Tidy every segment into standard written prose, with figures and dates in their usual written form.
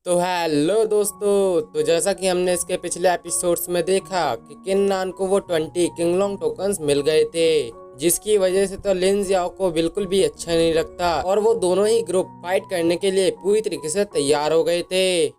तो हेलो दोस्तों, तो जैसा कि हमने इसके पिछले एपिसोड्स में देखा कि किन्नान को वो 20 किंगलोंग टोकन्स मिल गए थे, जिसकी वजह से तो लिन जियाओ को बिल्कुल भी अच्छा नहीं लगता और वो दोनों ही ग्रुप फाइट करने के लिए पूरी तरीके से तैयार हो गए थे।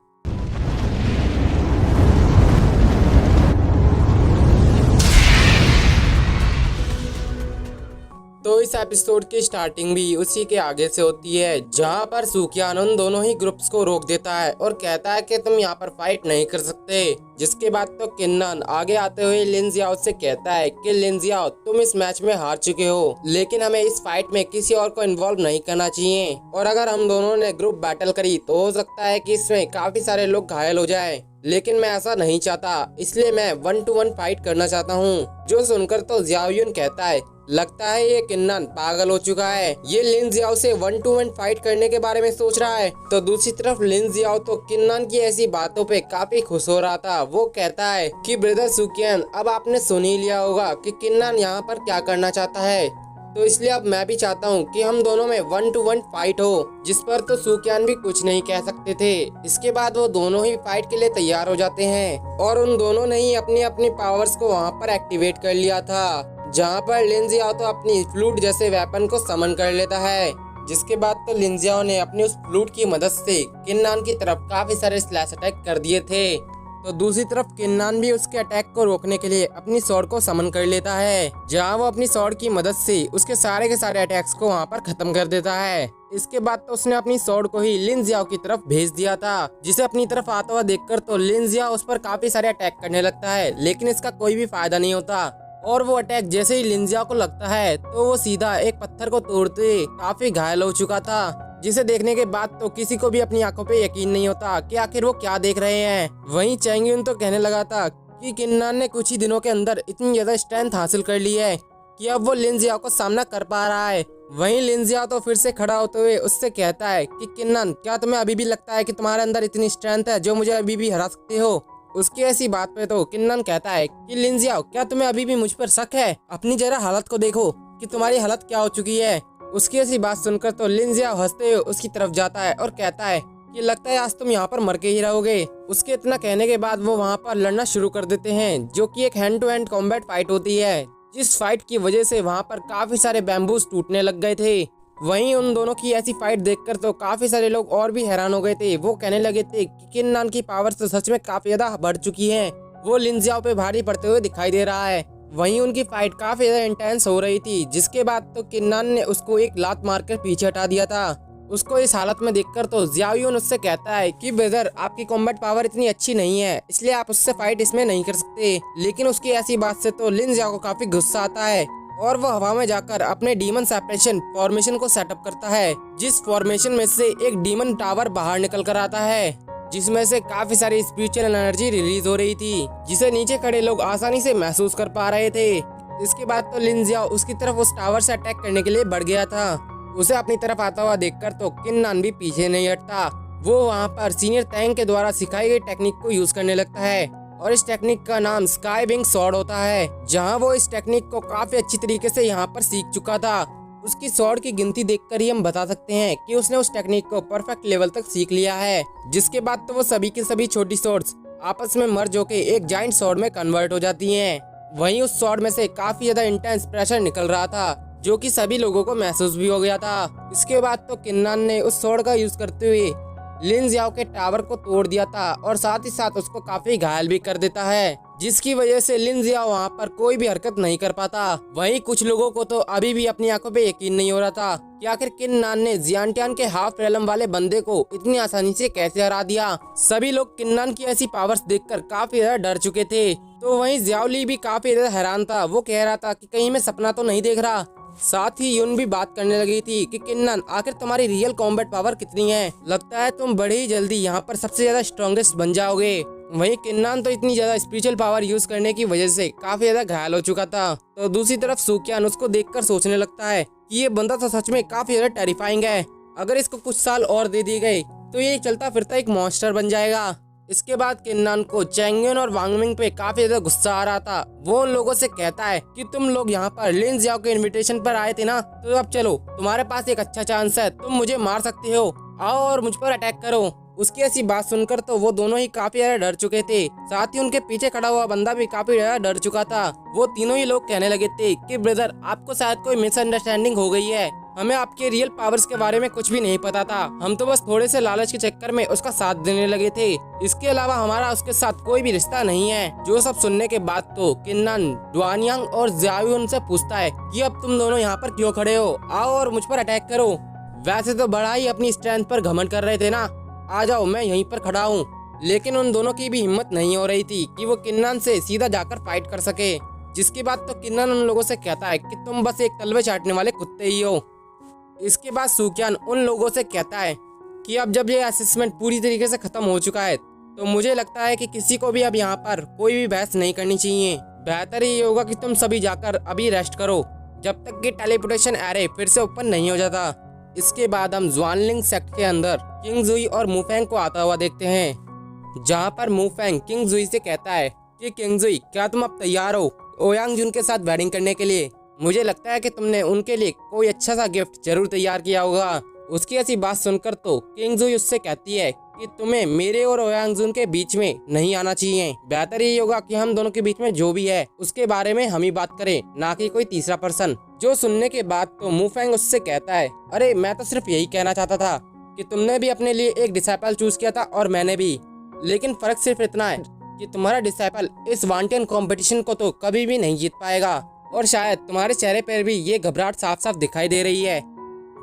तो इस एपिसोड की स्टार्टिंग भी उसी के आगे से होती है, जहां पर सुकियान उन दोनों ही ग्रुप्स को रोक देता है और कहता है कि तुम यहाँ पर फाइट नहीं कर सकते। जिसके बाद तो किन्नान आगे आते हुए लिन जियाओ से कहता है कि लिन जियाओ, तुम इस मैच में हार चुके हो, लेकिन हमें इस फाइट में किसी और को इन्वॉल्व नहीं करना चाहिए, और अगर हम दोनों ने ग्रुप बैटल करी तो हो सकता है कि इसमें काफी सारे लोग घायल हो जाए, लेकिन मैं ऐसा नहीं चाहता, इसलिए मैं 1 to 1 फाइट करना चाहता हूँ। जो सुनकर तो जियाओ युन कहता है, लगता है ये किन्नान पागल हो चुका है, ये लिन जियाओ से 1 to 1 फाइट करने के बारे में सोच रहा है। तो दूसरी तरफ लिन जियाओ तो किन्नान की ऐसी बातों पे काफी खुश हो रहा था। वो कहता है कि ब्रदर सुकियान, अब आपने सुन ही लिया होगा कि किन्नान यहाँ पर क्या करना चाहता है, तो इसलिए अब मैं भी चाहता हूँ कि हम दोनों में 1 to 1 फाइट हो। जिस पर तो सुकियान भी कुछ नहीं कह सकते थे। इसके बाद वो दोनों ही फाइट के लिए तैयार हो जाते हैं और उन दोनों ने ही अपनी अपनी पावर्स को वहाँ पर एक्टिवेट कर लिया था, जहाँ पर लिन जियाओ तो अपनी फ्लूट जैसे वेपन को समन कर लेता है। जिसके बाद तो लिन जियाओ ने अपनी उस फ्लूट की मदद से किन्नान की तरफ काफी सारे स्लैश अटैक कर दिए थे। तो दूसरी तरफ किन्नान भी उसके अटैक को रोकने के लिए अपनी स्वॉर्ड को समन कर लेता है, जहां वो अपनी स्वॉर्ड की मदद से उसके सारे के सारे अटैक्स को वहां पर खत्म कर देता है। इसके बाद तो उसने अपनी स्वॉर्ड को ही लिन जियाओ की तरफ भेज दिया था, जिसे अपनी तरफ आता हुआ देखकर तो लिन जियाओ उस पर काफी सारे अटैक करने लगता है, लेकिन इसका कोई भी फायदा नहीं होता। और वो अटैक जैसे ही लिन जियाओ को लगता है तो वो सीधा एक पत्थर को तोड़ते काफी घायल हो चुका था, जिसे देखने के बाद तो किसी को भी अपनी आंखों पे यकीन नहीं होता कि आखिर वो क्या देख रहे हैं। वहीं चैंग युन तो कहने लगा था कि किन्नान ने कुछ ही दिनों के अंदर इतनी ज्यादा स्ट्रेंथ हासिल कर ली है कि अब वो लिन जियाओ को सामना कर पा रहा है। वहीं लिन जियाओ तो फिर से खड़ा होते हुए उससे कहता है कि किन्नान, क्या तुम्हें अभी भी लगता है कि तुम्हारे अंदर इतनी स्ट्रेंथ है जो मुझे अभी भी हरा सकते हो? उसकी ऐसी बात पे तो किन्नान कहता है कि लिन जियाओ, क्या तुम्हें अभी भी मुझ पर शक है? अपनी जरा हालत को देखो कि तुम्हारी हालत क्या हो चुकी है। उसकी ऐसी बात सुनकर तो लिन जियाओ हंसते हुए उसकी तरफ जाता है और कहता है कि लगता है आज तुम यहाँ पर मर के ही रहोगे। उसके इतना कहने के बाद वो वहाँ पर लड़ना शुरू कर देते हैं, जो कि एक hand to hand combat fight होती है, जिस फाइट की वजह से वहाँ पर काफी सारे बैम्बूज टूटने लग गए थे। वहीं उन दोनों की ऐसी फाइट देखकर तो काफी सारे लोग और भी हैरान हो गए थे। वो कहने लगे थे कि किन्नान की पावर तो सच में काफी ज्यादा बढ़ चुकी है, वो लिन जियाओ पे भारी पड़ते हुए दिखाई दे रहा है। वहीं उनकी फाइट काफी ज्यादा इंटेंस हो रही थी, जिसके बाद तो किन्नान ने उसको एक लात मारकर पीछे हटा दिया था। उसको इस हालत में देखकर तो जियाओ युन उससे कहता है कि ब्रदर, आपकी कॉम्बैट पावर इतनी अच्छी नहीं है, इसलिए आप उससे फाइट इसमें नहीं कर सकते। लेकिन उसकी ऐसी बात से तो लिन जियाओ को काफी गुस्सा आता है और वो हवा में जाकर अपने डीमन सेपरेशन फॉर्मेशन को सेटअप करता है, जिस फॉर्मेशन में से एक डीमन टावर बाहर निकल कर आता है, जिसमें से काफी सारी स्पिरिचुअल एनर्जी रिलीज हो रही थी, जिसे नीचे खड़े लोग आसानी से महसूस कर पा रहे थे। इसके बाद तो लिन जियाओ उसकी तरफ उस टावर से अटैक करने के लिए बढ़ गया था। उसे अपनी तरफ आता हुआ देखकर तो किन्नान भी पीछे नहीं हटता। वो वहाँ पर सीनियर टैंक के द्वारा सिखाई गई टेक्निक को यूज करने लगता है और इस टेक्निक का नाम स्काई विंग स्वॉर्ड होता है, जहाँ वो इस टेक्निक को काफी अच्छी तरीके से यहाँ पर सीख चुका था। उसकी स्वॉर्ड की गिनती देखकर ही हम बता सकते हैं कि उसने उस टेक्निक को परफेक्ट लेवल तक सीख लिया है। जिसके बाद तो वो सभी की सभी छोटी स्वॉर्ड्स आपस में मर्ज होकर एक जाइंट स्वॉर्ड में कन्वर्ट हो जाती हैं। वहीं उस स्वॉर्ड में से काफी ज्यादा इंटेंस प्रेशर निकल रहा था, जो कि सभी लोगों को महसूस भी हो गया था। इसके बाद तो किन्नान ने उस स्वॉर्ड का यूज करते हुए लिन जियाओ के टावर को तोड़ दिया था और साथ ही साथ उसको काफी घायल भी कर देता है, जिसकी वजह से लिन जियाओ वहाँ पर कोई भी हरकत नहीं कर पाता। वहीं कुछ लोगों को तो अभी भी अपनी आंखों पे यकीन नहीं हो रहा था कि आखिर किन्नान ने जियांटियान के हाफ रेलम वाले बंदे को इतनी आसानी से कैसे हरा दिया। सभी लोग किन्नान की ऐसी पावर्स देखकर काफी ज्यादा डर चुके थे। तो वहीं जियाओ ली भी काफी ज्यादा हैरान था। वो कह रहा था कि कहीं मैं सपना तो नहीं देख रहा। साथ ही युन भी बात करने लगी थी कि किन्नान, आखिर तुम्हारी रियल कॉम्बैट पावर कितनी है? लगता है तुम बड़े ही जल्दी यहाँ पर सबसे ज्यादा स्ट्रॉन्गेस्ट बन जाओगे। वहीं किन्नान तो इतनी ज्यादा स्पिरिचुअल पावर यूज करने की वजह से काफी ज्यादा घायल हो चुका था। तो दूसरी तरफ सुकियान उसको देखकर सोचने लगता है कि ये बंदा तो सच में काफी ज्यादा टेरिफाइंग है। अगर इसको कुछ साल और दे दिए गए तो ये चलता फिरता एक मॉन्स्टर बन जाएगा। इसके बाद किन्नान को चैंग युन और वांग मिंग पे काफी ज्यादा गुस्सा आ रहा था। वो उन लोगों से कहता है कि तुम लोग यहाँ पर लिन जियाओ के इनविटेशन पर आए थे ना, तो अब चलो, तुम्हारे पास एक अच्छा चांस है, तुम मुझे मार सकते हो, आओ और मुझ पर अटैक करो। उसकी ऐसी बात सुनकर तो वो दोनों ही काफी ज्यादा डर चुके थे। साथ ही उनके पीछे खड़ा हुआ बंदा भी काफी ज्यादा डर चुका था। वो तीनों ही लोग कहने लगे थे कि ब्रदर, आपको शायद कोई मिसअंडरस्टैंडिंग हो गई है, हमें आपके रियल पावर्स के बारे में कुछ भी नहीं पता था, हम तो बस थोड़े से लालच के चक्कर में उसका साथ देने लगे थे, इसके अलावा हमारा उसके साथ कोई भी रिश्ता नहीं है। जो सब सुनने के बाद तो किन्नन, डुआनयांग और ज़ियाओ उनसे पूछता है कि अब तुम दोनों यहाँ पर क्यों खड़े हो, आओ और मुझ पर अटैक करो। वैसे तो बड़ा ही अपनी स्ट्रेंथ पर घमंड कर रहे थे ना, आ जाओ, मैं यहीं पर खड़ा हूँ। लेकिन उन दोनों की भी हिम्मत नहीं हो रही थी कि वो किन्नन से सीधा जाकर फाइट कर सके। जिसके बाद तो किन्नन उन लोगों से कहता है कि तुम बस एक तलवे चाटने वाले कुत्ते ही हो। इसके बाद सूक्यान उन लोगों से कहता है कि अब जब ये असेसमेंट पूरी तरीके से खत्म हो चुका है तो मुझे लगता है कि किसी को भी अब यहाँ पर कोई भी बहस नहीं करनी चाहिए। बेहतर ये होगा कि तुम सभी जाकर अभी रेस्ट करो जब तक कि टेलीपोर्टेशन एरे फिर से ओपन नहीं हो जाता। इसके बाद हम ज़ुआनलिंग सेक्ट के अंदर किंग जुई और मुफेंग को आता हुआ देखते हैं, जहाँ पर मुफेंग किंग जुई से कहता है कि किंग जुई, क्या तुम अब तैयार हो ओयांग जुन के साथ वेडिंग करने के लिए? मुझे लगता है कि तुमने उनके लिए कोई अच्छा सा गिफ्ट जरूर तैयार किया होगा। उसकी ऐसी बात सुनकर तो किंग जुई उससे कहती है कि तुम्हें मेरे और ओयांग जुन के बीच में नहीं आना चाहिए। बेहतर यही होगा कि हम दोनों के बीच में जो भी है उसके बारे में हम ही बात करें, ना कि कोई तीसरा पर्सन। जो सुनने के बाद तो मुफेंग उससे कहता है, अरे मैं तो सिर्फ यही कहना चाहता था कि तुमने भी अपने लिए एक डिसाइपल चूज किया था और मैंने भी, लेकिन फर्क सिर्फ इतना है कि तुम्हारा डिसाइपल इस वांटेन कंपटीशन को तो कभी भी नहीं जीत पाएगा, और शायद तुम्हारे चेहरे पर भी ये घबराहट साफ साफ दिखाई दे रही है,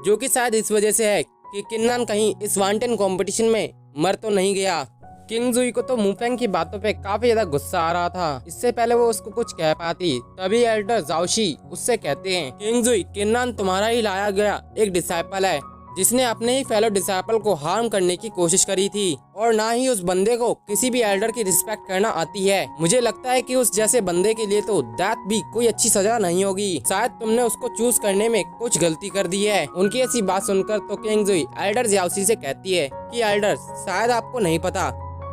जो कि शायद इस वजह से है कि किन्नन कहीं इस वांटेन कंपटीशन में मर तो नहीं गया। किंग जुई को तो मुफेंग की बातों पे काफी ज्यादा गुस्सा आ रहा था। इससे पहले वो उसको कुछ कह पाती तभी एल्डर जाओशी उससे कहते हैं, किंग जुई, किन्नन तुम्हारा ही लाया गया एक डिसाइपल है जिसने अपने ही फेलो डिसाइपल को हार्म करने की कोशिश करी थी, और ना ही उस बंदे को किसी भी एल्डर की रिस्पेक्ट करना आती है। मुझे लगता है कि उस जैसे बंदे के लिए तो डेथ भी कोई अच्छी सजा नहीं होगी। शायद तुमने उसको चूज करने में कुछ गलती कर दी है। उनकी ऐसी बात सुनकर तो किंग जुई एल्डर ज़ियाओशी से कहती है कि एल्डर, शायद आपको नहीं पता,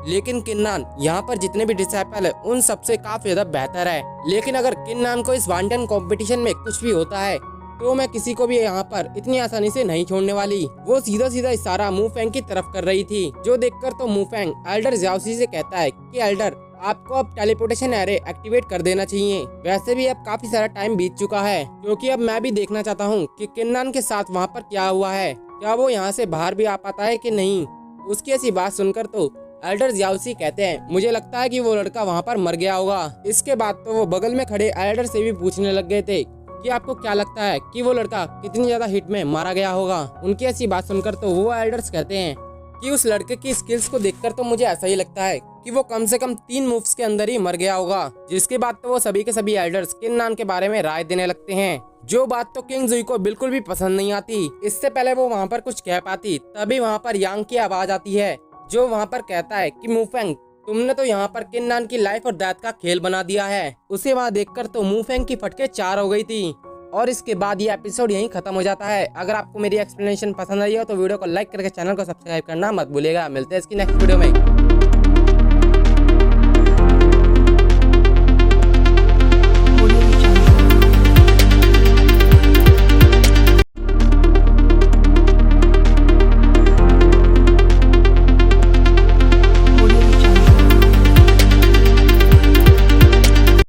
लेकिन किन्नन यहाँ पर जितने भी डिसाइपल है उन सबसे काफी ज्यादा बेहतर है। लेकिन अगर किन्नन को इस वांटेन कंपटीशन में कुछ भी होता है तो मैं किसी को भी यहाँ पर इतनी आसानी से नहीं छोड़ने वाली। वो सीधा सीधा इशारा मुफेंग की तरफ कर रही थी, जो देखकर तो मुफेंग एल्डर ज़ियाओशी से कहता है कि एल्डर, आपको अब टेलीपोर्टेशन एरे एक्टिवेट कर देना चाहिए। वैसे भी अब काफी सारा टाइम बीत चुका है, क्योंकि अब मैं भी देखना चाहता हूँ कि किन्नन के साथ वहाँ पर क्या हुआ है, क्या वो यहाँ से बाहर भी आ पाता है कि नहीं। उसकी ऐसी बात सुनकर तो एल्डर ज़ियाओशी कहते हैं, मुझे लगता है कि वो लड़का वहाँ पर मर गया होगा। इसके बाद तो वो बगल में खड़े एल्डर से भी पूछने लग गए थे कि आपको क्या लगता है कि वो लड़का कितनी ज्यादा हिट में मारा गया होगा। उनकी ऐसी बात सुनकर तो वो एल्डर्स कहते हैं कि उस लड़के की स्किल्स को देखकर तो मुझे ऐसा ही लगता है कि वो कम से कम 3 मूव्स के अंदर ही मर गया होगा। जिसके बाद तो वो सभी के सभी एल्डर्स किन्नन के बारे में राय देने लगते हैं, जो बात तो किंग जुई को बिल्कुल भी पसंद नहीं आती। इससे पहले वो वहाँ पर कुछ कह पाती तभी वहाँ पर यांग की आवाज आती है, जो वहाँ पर कहता है कि मुफेंग, तुमने तो यहाँ पर किन्नन की लाइफ और डेथ का खेल बना दिया है। उसे वहाँ देखकर तो मुफेंग की फटके 4 हो गई थी। और इसके बाद ये एपिसोड यहीं खत्म हो जाता है। अगर आपको मेरी एक्सप्लेनेशन पसंद आई हो तो वीडियो को लाइक करके चैनल को सब्सक्राइब करना मत भूलिएगा। मिलते हैं इसकी नेक्स्ट वीडियो में।